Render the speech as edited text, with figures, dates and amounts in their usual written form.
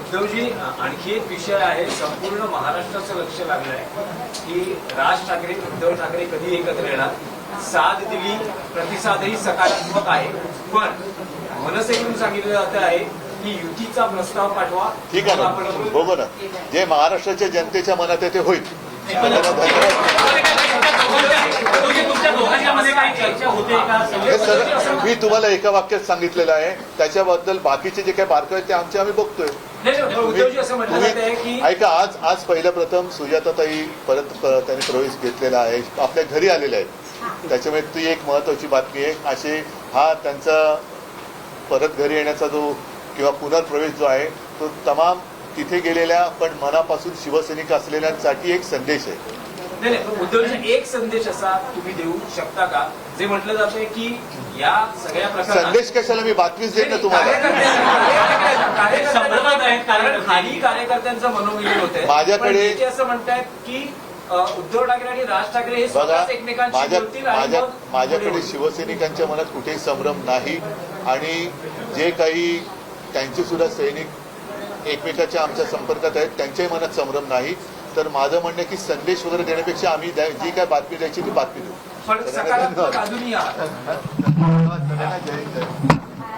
उद्धवजी, आणखी एक विषय आहे, संपूर्ण महाराष्ट्राचं लक्ष लागलंय की राज ठाकरे उद्धव ठाकरे कधी एकत्र येणार. साथ दिली, प्रतिसादही सकारात्मक आहे, पण मनसेकडून सांगितलं जात आहे की युतीचा प्रस्ताव पाठवा. ठीक आहे ना, बघू ना, जे महाराष्ट्राच्या जनतेच्या मनात आहे ते होईल. मी तुम्हाला एका वाक्यात सांगितलेलं आहे, त्याच्याबद्दल बाकीचे जे काही बारकावे ते आम्ही बघतोय. ऐका, आज पहिल्या प्रथम सुजाताताई परत त्यांनी प्रवेश घेतलेला आहे, आपल्या घरी आलेले आहेत. त्याच्यामुळे ती एक महत्वाची बातमी आहे. असे हा त्यांचा परत घरी येण्याचा जो किंवा पुनर्प्रवेश जो आहे तो तमाम तिथे गेलेल्या पण मनापासून शिवसैनिक असलेल्यांसाठी एक संदेश आहे. नाही, उद्धवजी, एक संदेश असा तुम्ही देऊ शकता का, जे म्हटलं जातंय की या सगळ्या प्रकारात संदेश कशाला, मी बातमीच देईन ना तुम्हाला. कारण खाली कार्यकर्त्यांचं मनोमिलन होत आहे. माझ्याकडे असं म्हणतायत की उद्धव ठाकरे आणि राज ठाकरे हे स्वतःच एकमेकांशी बोलतील. माझ्याकडे शिवसैनिकांच्या मनात कुठेही संभ्रम नाही, आणि जे काही त्यांचे सुद्धा सैनिक एकमेकाच्या आमच्या संपर्कात आहेत त्यांच्याही मनात संभ्रम नाही. तर माझं म्हणणं की संदेश वगैरे देण्यापेक्षा आम्ही जी काय बातमी द्यायची ती बातमी देऊ. पण सकारात्मक अजूनही आहात.